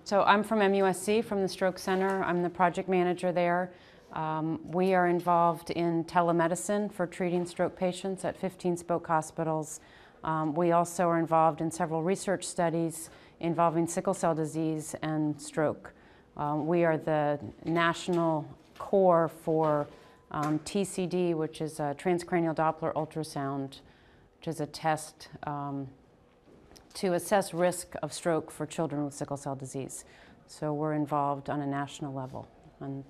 So I'm from MUSC, from the Stroke Center. I'm the project manager there. We are involved in telemedicine for treating stroke patients at 15 spoke hospitals. We also are involved in several research studies involving sickle cell disease and stroke. We are the national core for TCD, which is a transcranial Doppler ultrasound, which is a test to assess risk of stroke for children with sickle cell disease. So we're involved on a national level in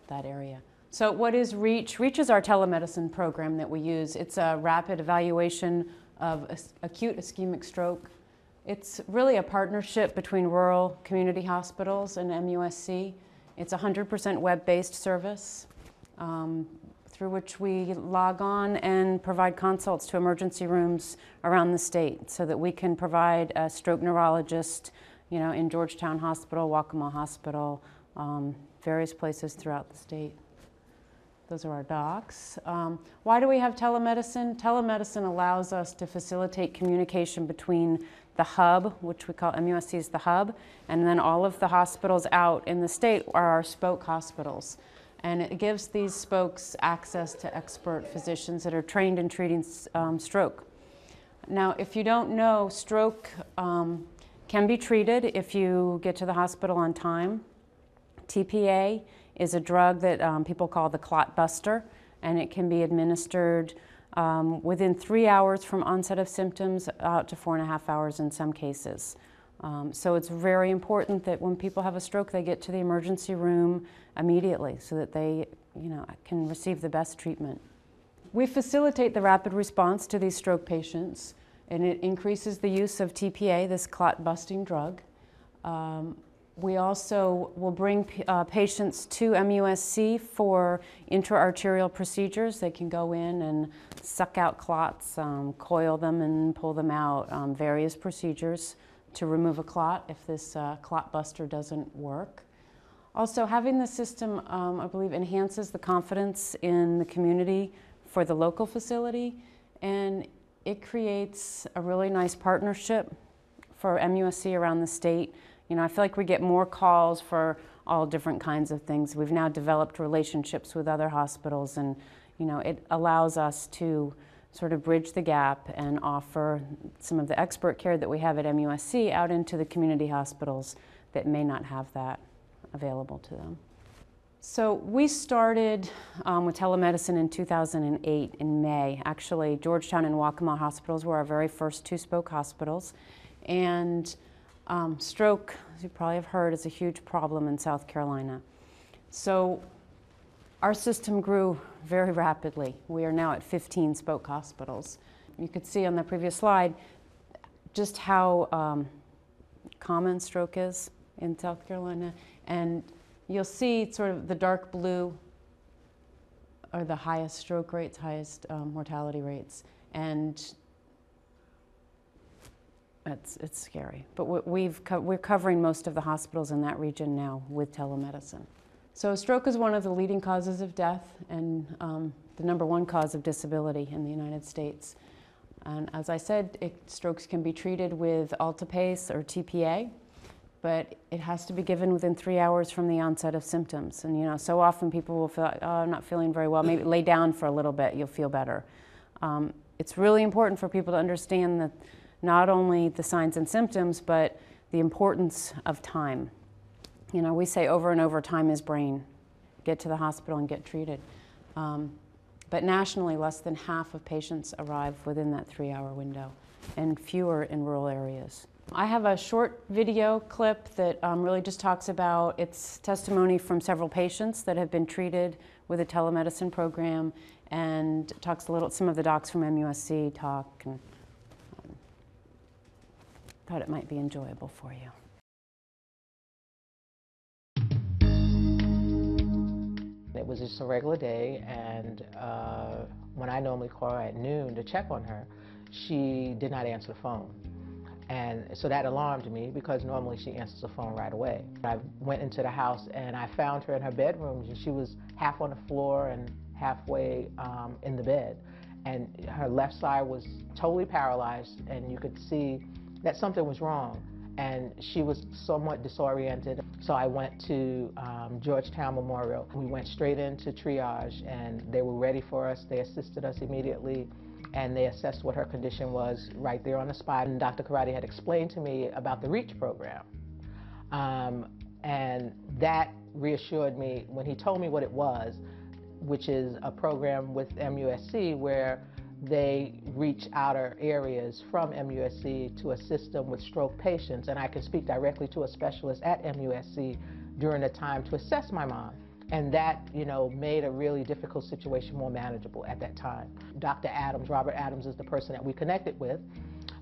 that area. So what is REACH? REACH is our telemedicine program that we use. It's a rapid evaluation of acute ischemic stroke. It's really a partnership between rural community hospitals and MUSC. It's a 100% web-based service through which we log on and provide consults to emergency rooms around the state so that we can provide a stroke neurologist, in Georgetown Hospital, Waccamaw Hospital, various places throughout the state. Those are our docs. Why do we have telemedicine? Telemedicine allows us to facilitate communication between the hub, which we call MUSC is the hub, and then all of the hospitals out in the state are our spoke hospitals. And it gives these spokes access to expert physicians that are trained in treating stroke. Now, if you don't know, stroke can be treated if you get to the hospital on time. TPA is a drug that people call the clot buster, and it can be administered within 3 hours from onset of symptoms, out to 4.5 hours in some cases. So it's very important that when people have a stroke, they get to the emergency room immediately so that they, can receive the best treatment. We facilitate the rapid response to these stroke patients, and it increases the use of TPA, this clot-busting drug. We also will bring patients to MUSC for intra-arterial procedures. They can go in and suck out clots, coil them and pull them out, various procedures to remove a clot if this clot buster doesn't work. Also, having the system, I believe, enhances the confidence in the community for the local facility, and it creates a really nice partnership for MUSC around the state. I feel like we get more calls for all different kinds of things. We've now developed relationships with other hospitals, and it allows us to sort of bridge the gap and offer some of the expert care that we have at MUSC out into the community hospitals that may not have that available to them. So we started with telemedicine in 2008 in May. Actually, Georgetown and Waccamaw hospitals were our very first two-spoke hospitals. And stroke, as you probably have heard, is a huge problem in South Carolina. So our system grew very rapidly. We are now at 15 spoke hospitals. You could see on the previous slide just how common stroke is in South Carolina. And you'll see sort of the dark blue are the highest stroke rates, highest mortality rates. And it's scary. But we're covering most of the hospitals in that region now with telemedicine. So stroke is one of the leading causes of death and the #1 cause of disability in the United States. And as I said, strokes can be treated with alteplase or TPA, but it has to be given within 3 hours from the onset of symptoms. And so often people will feel, oh, I'm not feeling very well, maybe lay down for a little bit, you'll feel better. It's really important for people to understand that not only the signs and symptoms, but the importance of time. We say over and over, time is brain. Get to the hospital and get treated. But nationally, less than half of patients arrive within that 3-hour window, and fewer in rural areas. I have a short video clip that really just talks about its testimony from several patients that have been treated with a telemedicine program, and talks a little, some of the docs from MUSC talk, and thought it might be enjoyable for you. It was just a regular day, and when I normally call her at noon to check on her, she did not answer the phone. And so that alarmed me, because normally she answers the phone right away. I went into the house and I found her in her bedroom, and she was half on the floor and halfway in the bed. And her left side was totally paralyzed, and you could see that something was wrong. and she was somewhat disoriented. So I went to Georgetown Memorial. We went straight into triage, and they were ready for us. They assisted us immediately, and they assessed what her condition was right there on the spot. And Dr. Karate had explained to me about the REACH program. And that reassured me when he told me what it was, which is a program with MUSC where they reach outer areas from MUSC to assist them with stroke patients. And I can speak directly to a specialist at MUSC during the time to assess my mom. And that, made a really difficult situation more manageable at that time. Dr. Adams, Robert Adams, is the person that we connected with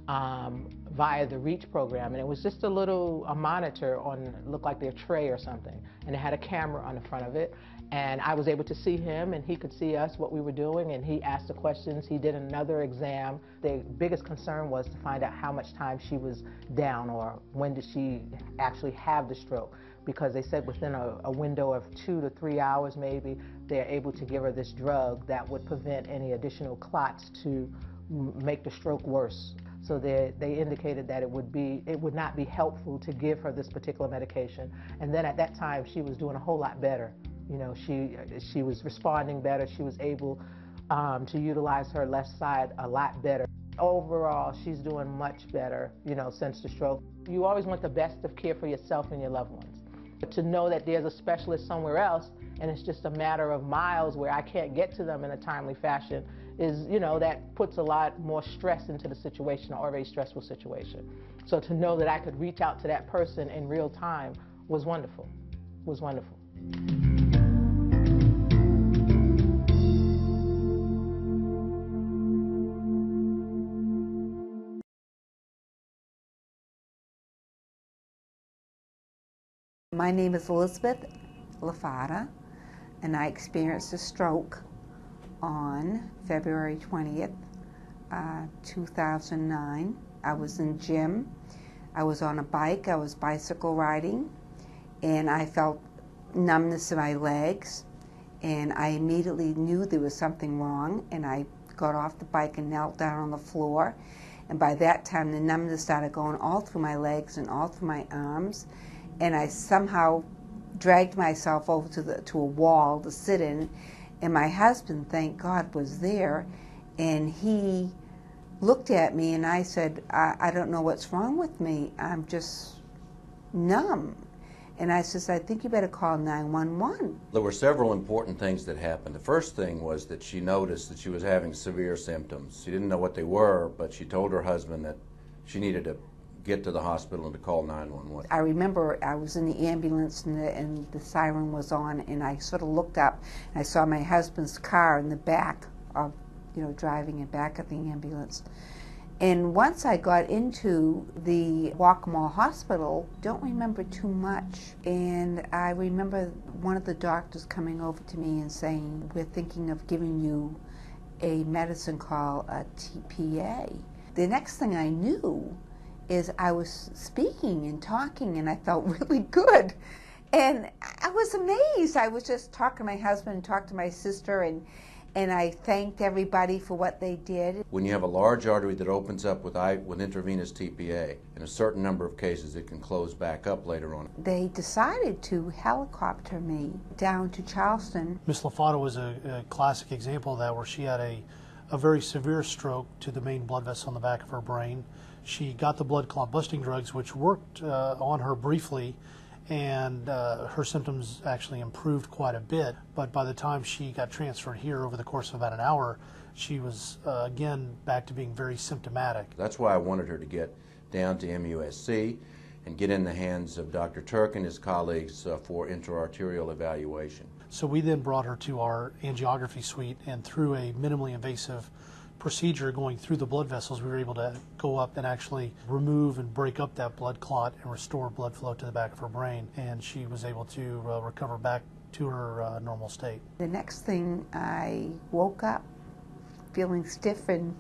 via the REACH program, and it was just a monitor on, looked like their tray or something, and it had a camera on the front of it, and I was able to see him, and he could see us, what we were doing, and he asked the questions. He did another exam. The biggest concern was to find out how much time she was down, or when did she actually have the stroke, because they said within a window of 2 to 3 hours maybe, they're able to give her this drug that would prevent any additional clots to make the stroke worse. So they indicated that it would not be helpful to give her this particular medication. And then at that time, she was doing a whole lot better. She was responding better. She was able to utilize her left side a lot better. Overall, she's doing much better, since the stroke. You always want the best of care for yourself and your loved ones. But to know that there's a specialist somewhere else, and it's just a matter of miles where I can't get to them in a timely fashion, is, that puts a lot more stress into the situation, an already stressful situation. So to know that I could reach out to that person in real time was wonderful, was wonderful. My name is Elizabeth Lafada, and I experienced a stroke on February 20th, 2009. I was in gym. I was on a bike. I was bicycle riding, and I felt numbness in my legs, and I immediately knew there was something wrong, and I got off the bike and knelt down on the floor, and by that time the numbness started going all through my legs and all through my arms, and I somehow dragged myself over to a wall to sit in. And my husband, thank God, was there, and he looked at me, and I said, I don't know what's wrong with me. I'm just numb. And I says, I think you better call 911. There were several important things that happened. The first thing was that she noticed that she was having severe symptoms. She didn't know what they were, but she told her husband that she needed to get to the hospital and to call 911. I remember I was in the ambulance, and the siren was on, and I sort of looked up and I saw my husband's car in the back of, driving in back of the ambulance. And once I got into the Waccamaw Hospital, don't remember too much. And I remember one of the doctors coming over to me and saying, we're thinking of giving you a medicine called a TPA. The next thing I knew is I was speaking and talking, and I felt really good. And I was amazed. I was just talking to my husband and talking to my sister, and I thanked everybody for what they did. When you have a large artery that opens up with intravenous TPA, in a certain number of cases it can close back up later on. They decided to helicopter me down to Charleston. Ms. Lafada was a classic example of that, where she had a very severe stroke to the main blood vessel on the back of her brain. She got the blood clot busting drugs, which worked on her briefly, and her symptoms actually improved quite a bit. But by the time she got transferred here over the course of about an hour, she was again back to being very symptomatic. That's why I wanted her to get down to MUSC and get in the hands of Dr. Turk and his colleagues for intra-arterial evaluation. So we then brought her to our angiography suite, and through a minimally invasive procedure going through the blood vessels, we were able to go up and actually remove and break up that blood clot and restore blood flow to the back of her brain, and she was able to recover back to her normal state. The next thing, I woke up feeling stiff and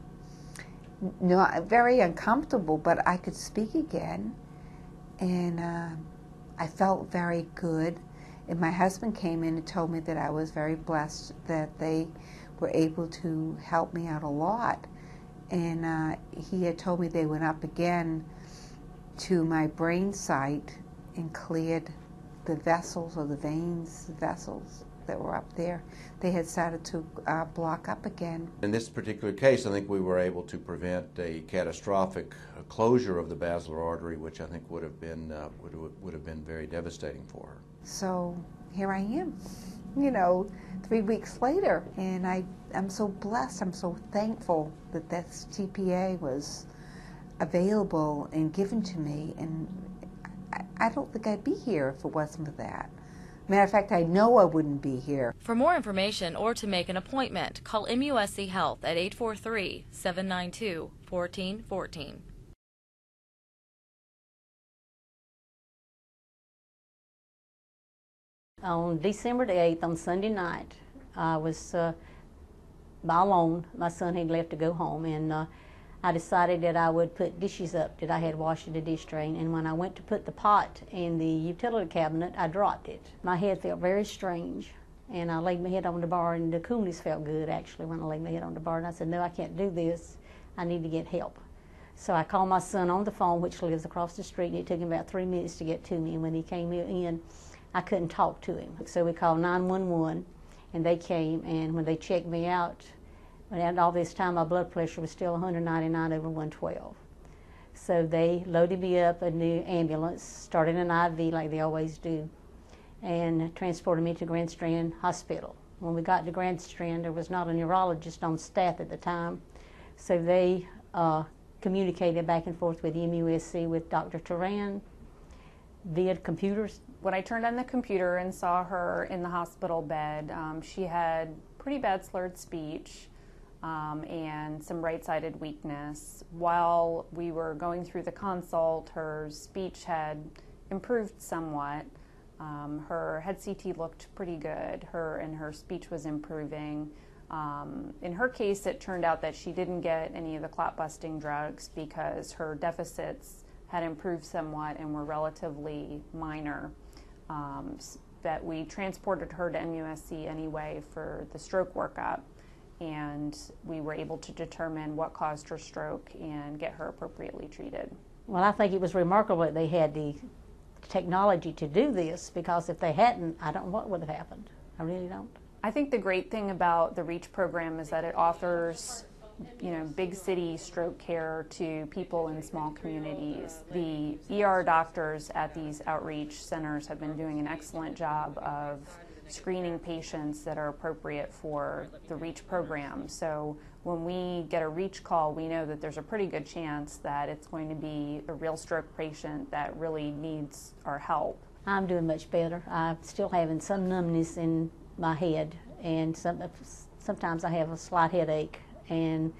not very uncomfortable, but I could speak again, and I felt very good. And my husband came in and told me that I was very blessed that they were able to help me out a lot. And he had told me they went up again to my brain site and cleared the vessels or the veins, the vessels that were up there. They had started to block up again. In this particular case, I think we were able to prevent a catastrophic closure of the basilar artery, which I think would have been very devastating for her. So here I am, you know, 3 weeks later, and I'm so blessed, I'm so thankful that this TPA was available and given to me, and I don't think I'd be here if it wasn't for that. Matter of fact, I know I wouldn't be here. For more information or to make an appointment, call MUSC Health at 843-792-1414. On December the 8th, on Sunday night, I was by alone. My son had left to go home, and I decided that I would put dishes up that I had washed in the dish drain, and when I went to put the pot in the utility cabinet, I dropped it. My head felt very strange, and I laid my head on the bar, and the coolness felt good actually when I laid my head on the bar, and I said, no, I can't do this. I need to get help. So I called my son on the phone, which lives across the street, and it took him about 3 minutes to get to me, and when he came in, I couldn't talk to him. So we called 911, and they came, and when they checked me out, and all this time my blood pressure was still 199 over 112. So they loaded me up a new ambulance, started an IV like they always do, and transported me to Grand Strand Hospital. When we got to Grand Strand, there was not a neurologist on staff at the time, so they communicated back and forth with MUSC with Dr. Turan via computers. When I turned on the computer and saw her in the hospital bed, she had pretty bad slurred speech and some right-sided weakness. While we were going through the consult, her speech had improved somewhat. Her head CT looked pretty good, and her speech was improving. In her case, it turned out that she didn't get any of the clot-busting drugs because her deficits had improved somewhat and were relatively minor. That we transported her to MUSC anyway for the stroke workup, and we were able to determine what caused her stroke and get her appropriately treated. Well, I think it was remarkable that they had the technology to do this, because if they hadn't, I don't know what would have happened. I really don't. I think the great thing about the REACH program is that it offers, big city stroke care to people in small communities. The ER doctors at these outreach centers have been doing an excellent job of screening patients that are appropriate for the REACH program. So when we get a REACH call, we know that there's a pretty good chance that it's going to be a real stroke patient that really needs our help. I'm doing much better. I'm still having some numbness in my head, and sometimes I have a slight headache and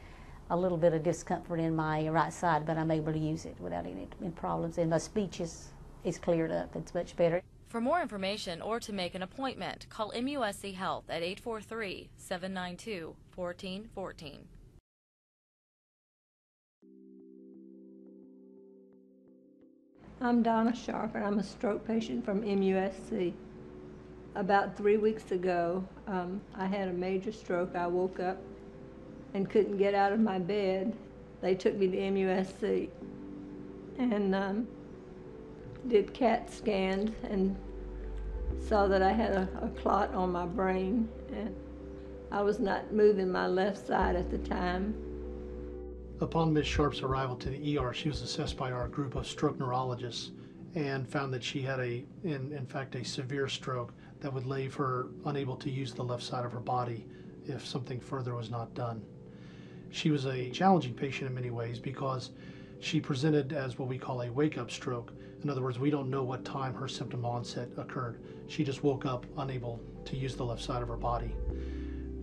a little bit of discomfort in my right side, but I'm able to use it without any problems, and my speech is cleared up. It's much better. For more information or to make an appointment, call MUSC Health at 843-792-1414. I'm Donna Sharp, and I'm a stroke patient from MUSC. About 3 weeks ago, I had a major stroke. I woke up and couldn't get out of my bed. They took me to MUSC and did CAT scans and saw that I had a clot on my brain, and I was not moving my left side at the time. Upon Ms. Sharp's arrival to the ER, she was assessed by our group of stroke neurologists and found that she had in fact a severe stroke that would leave her unable to use the left side of her body if something further was not done. She was a challenging patient in many ways because she presented as what we call a wake-up stroke. In other words, we don't know what time her symptom onset occurred. She just woke up unable to use the left side of her body.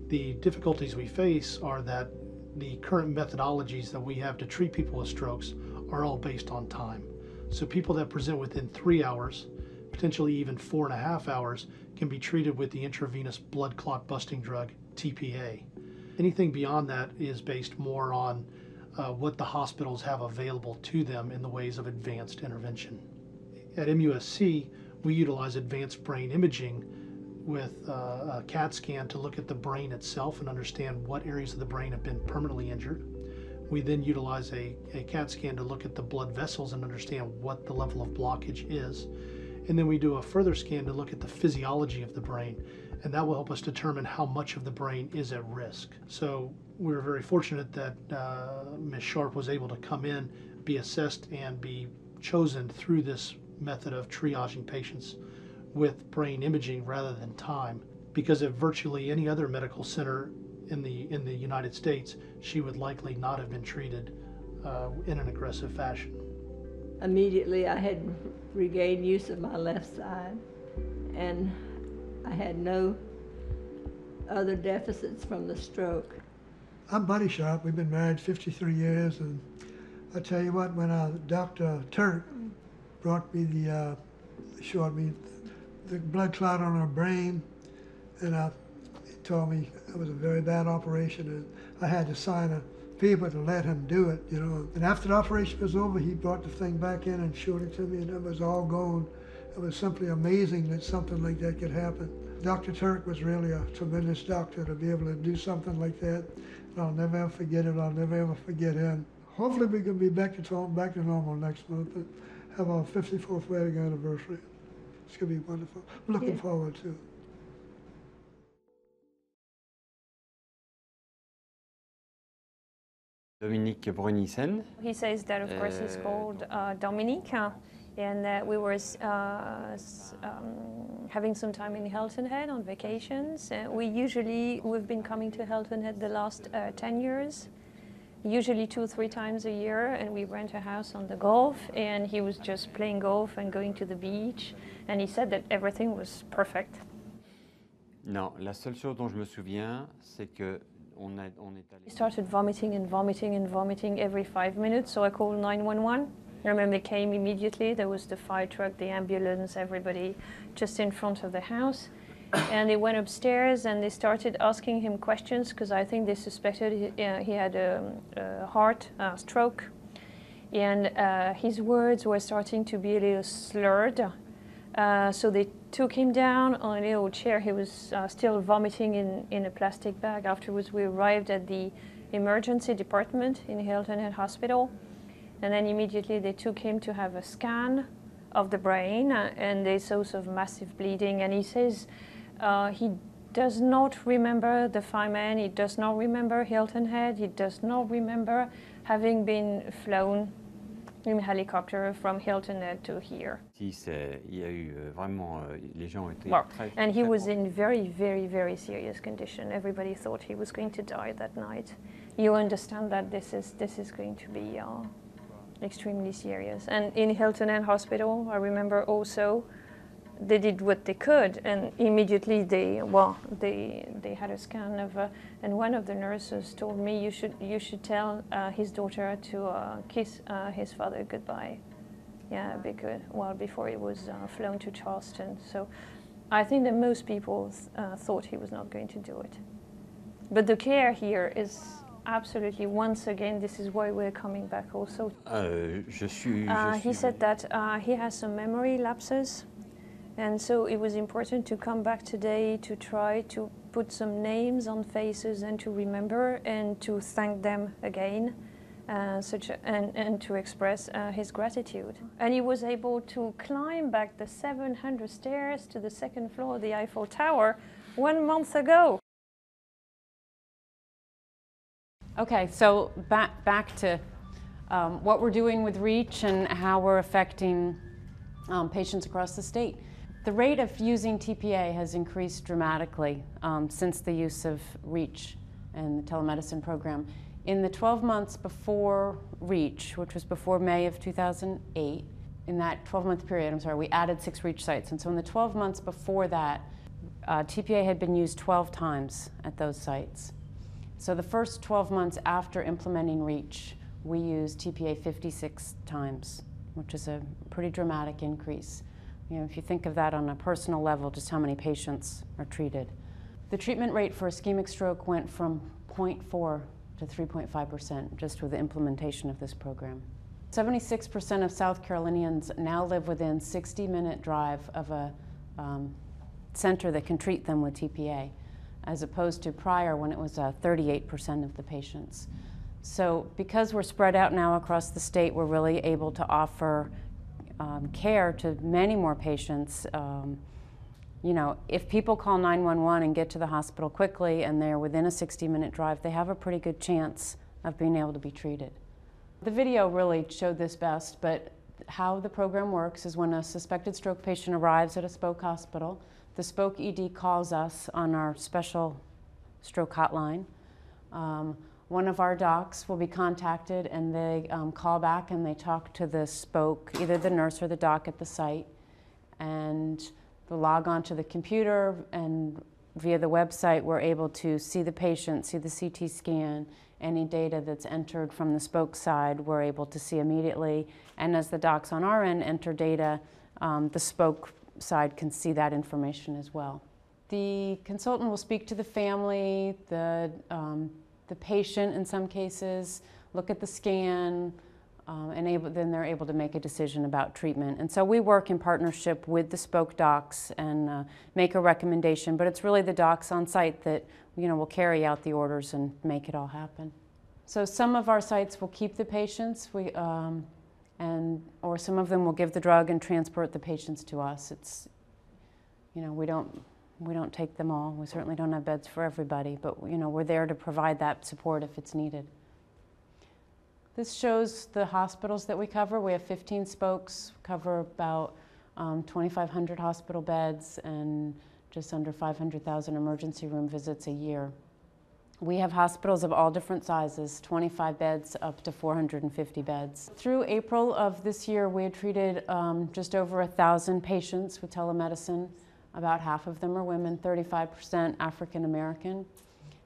The difficulties we face are that the current methodologies that we have to treat people with strokes are all based on time. So people that present within 3 hours, potentially even 4.5 hours, can be treated with the intravenous blood clot busting drug, TPA. Anything beyond that is based more on what the hospitals have available to them in the ways of advanced intervention. At MUSC, we utilize advanced brain imaging with a CAT scan to look at the brain itself and understand what areas of the brain have been permanently injured. We then utilize a CAT scan to look at the blood vessels and understand what the level of blockage is. And then we do a further scan to look at the physiology of the brain, and that will help us determine how much of the brain is at risk. So we were very fortunate that Ms. Sharp was able to come in, be assessed, and be chosen through this method of triaging patients with brain imaging rather than time, because at virtually any other medical center in the United States, she would likely not have been treated in an aggressive fashion. Immediately I had regained use of my left side, and I had no other deficits from the stroke. I'm Buddy Sharp. We've been married 53 years, and I tell you what, when Dr. Turk brought me showed me the blood clot on her brain, and he told me it was a very bad operation, and I had to sign a paper to let him do it, you know. And after the operation was over, he brought the thing back in and showed it to me, and it was all gone. It was simply amazing that something like that could happen. Dr. Turk was really a tremendous doctor to be able to do something like that. And I'll never ever forget it. I'll never ever forget him. Hopefully we can be back to normal next month and have our 54th wedding anniversary. It's going to be wonderful. I'm looking forward to it. Dominique Brunissen. He says that, of course, he's called Dominique, and that we were having some time in Hilton Head on vacations. We've been coming to Hilton Head the last 10 years, usually 2-3 times a year, and we rent a house on the Gulf, and he was just playing golf and going to the beach, and he said that everything was perfect. Non, la seule chose dont je me souviens, c'est que he started vomiting and vomiting and vomiting every 5 minutes, so I called 911. I remember they came immediately. There was the fire truck, the ambulance, everybody just in front of the house. And they went upstairs and they started asking him questions, because I think they suspected he had a heart stroke. And his words were starting to be a little slurred. So they took him down on a little chair. He was still vomiting in a plastic bag. Afterwards, we arrived at the emergency department in Hilton Head Hospital. And then immediately they took him to have a scan of the brain, and they saw sort of massive bleeding. And he says he does not remember the fireman, he does not remember Hilton Head, he does not remember having been flown in a helicopter from Hilton Head to here. And he was in very, very, very serious condition. Everybody thought he was going to die that night. You understand that this is going to be extremely serious. And in Hilton Head Hospital, I remember also, they did what they could, and immediately they had a scan of, and one of the nurses told me, you should tell his daughter to kiss his father goodbye. Yeah, because before he was flown to Charleston. So I think that most people thought he was not going to do it. But the care here is absolutely, once again, this is why we're coming back also. He said that he has some memory lapses, and so it was important to come back today to try to put some names on faces and to remember and to thank them again, and to express his gratitude. And he was able to climb back the 700 stairs to the second floor of the Eiffel Tower 1 month ago. Okay, so back to what we're doing with REACH and how we're affecting patients across the state. The rate of using TPA has increased dramatically since the use of REACH and the telemedicine program. In the 12 months before REACH, which was before May of 2008, in that 12-month period, we added 6 REACH sites. And so in the 12 months before that, TPA had been used 12 times at those sites. So the first 12 months after implementing REACH, we used TPA 56 times, which is a pretty dramatic increase. You know, if you think of that on a personal level, just how many patients are treated. The treatment rate for ischemic stroke went from 0.4 to 3.5% just with the implementation of this program. 76% of South Carolinians now live within 60-minute drive of a center that can treat them with TPA, as opposed to prior when it was 38% of the patients. So because we're spread out now across the state, we're really able to offer care to many more patients. You know, if people call 911 and get to the hospital quickly and they're within a 60-minute drive, they have a pretty good chance of being able to be treated. The video really showed this best, but how the program works is when a suspected stroke patient arrives at a Spoke hospital, the Spoke ED calls us on our special stroke hotline. One of our docs will be contacted and they call back and they talk to the Spoke, either the nurse or the doc at the site, and they'll log onto the computer, and via the website we're able to see the patient, see the CT scan, any data that's entered from the Spoke side we're able to see immediately, and as the docs on our end enter data, the Spoke side can see that information as well. The consultant will speak to the family, the patient in some cases, look at the scan, and then they're able to make a decision about treatment. And so we work in partnership with the Spoke docs and make a recommendation, but it's really the docs on site that, you know, will carry out the orders and make it all happen. So some of our sites will keep the patients, or some of them will give the drug and transport the patients to us. It's, you know, we don't take them all. We certainly don't have beds for everybody, but, you know, we're there to provide that support if it's needed. This shows the hospitals that we cover. We have 15 spokes, cover about 2,500 hospital beds and just under 500,000 emergency room visits a year. We have hospitals of all different sizes, 25 beds up to 450 beds. Through April of this year, we had treated just over 1,000 patients with telemedicine. About half of them are women, 35% African American.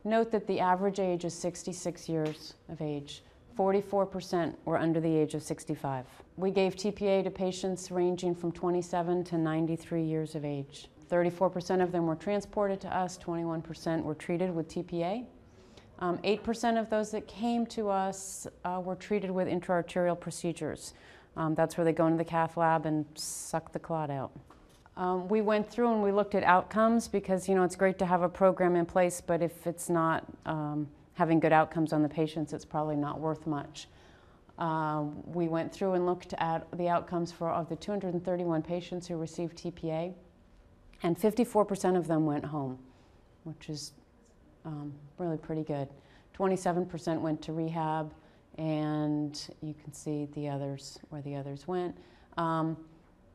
Note that the average age is 66 years of age. 44% were under the age of 65. We gave TPA to patients ranging from 27 to 93 years of age. 34% of them were transported to us, 21% were treated with TPA. 8% of those that came to us were treated with intraarterial procedures. That's where they go into the cath lab and suck the clot out. We went through and we looked at outcomes because, you know, it's great to have a program in place, but if it's not having good outcomes on the patients, it's probably not worth much. We went through and looked at the outcomes for the 231 patients who received TPA, and 54% of them went home, which is really pretty good. 27% went to rehab, and you can see the others, where the others went.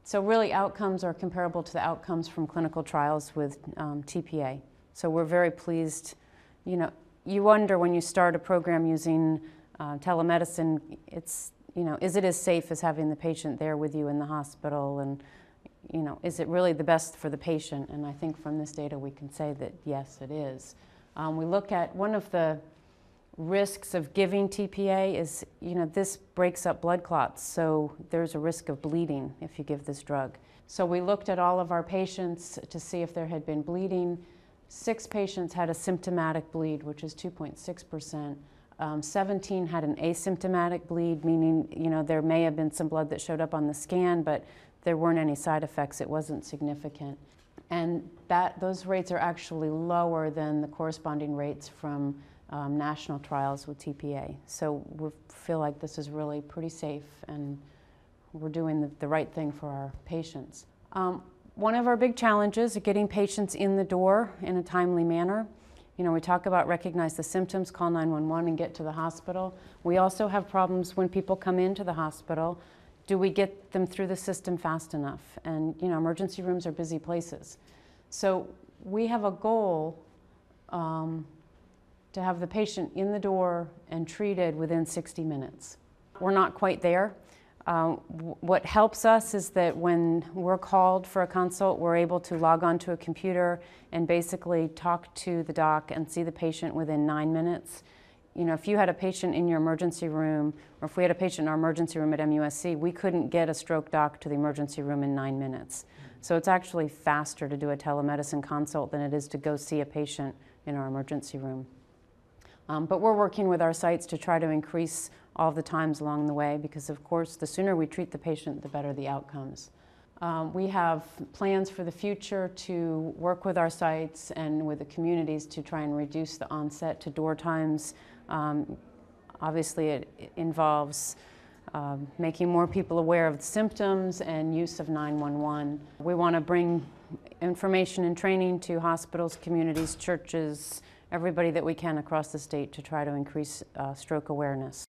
So really outcomes are comparable to the outcomes from clinical trials with TPA. So we're very pleased. You know, you wonder when you start a program using telemedicine, it's, you know, is it as safe as having the patient there with you in the hospital, and, you know, is it really the best for the patient? And I think from this data we can say that yes, it is. We look at one of the risks of giving TPA is, you know, this breaks up blood clots, so there's a risk of bleeding if you give this drug. So we looked at all of our patients to see if there had been bleeding. 6 patients had a symptomatic bleed, which is 2.6%. 17 had an asymptomatic bleed, meaning, you know, there may have been some blood that showed up on the scan, but there weren't any side effects. It wasn't significant. And those rates are actually lower than the corresponding rates from national trials with TPA. So we feel like this is really pretty safe, and we're doing the right thing for our patients. One of our big challenges is getting patients in the door in a timely manner. You know, we talk about recognize the symptoms, call 911 and get to the hospital. We also have problems when people come into the hospital. Do we get them through the system fast enough? And, you know, emergency rooms are busy places. So we have a goal to have the patient in the door and treated within 60 minutes. We're not quite there. What helps us is that when we're called for a consult, we're able to log onto a computer and basically talk to the doc and see the patient within 9 minutes. You know, if you had a patient in your emergency room, or if we had a patient in our emergency room at MUSC, we couldn't get a stroke doc to the emergency room in 9 minutes. So it's actually faster to do a telemedicine consult than it is to go see a patient in our emergency room. But we're working with our sites to try to increase all the times along the way, because of course the sooner we treat the patient, the better the outcomes. We have plans for the future to work with our sites and with the communities to try and reduce the onset to door times. Obviously, it involves making more people aware of the symptoms and use of 911. We want to bring information and training to hospitals, communities, churches, everybody that we can across the state to try to increase stroke awareness.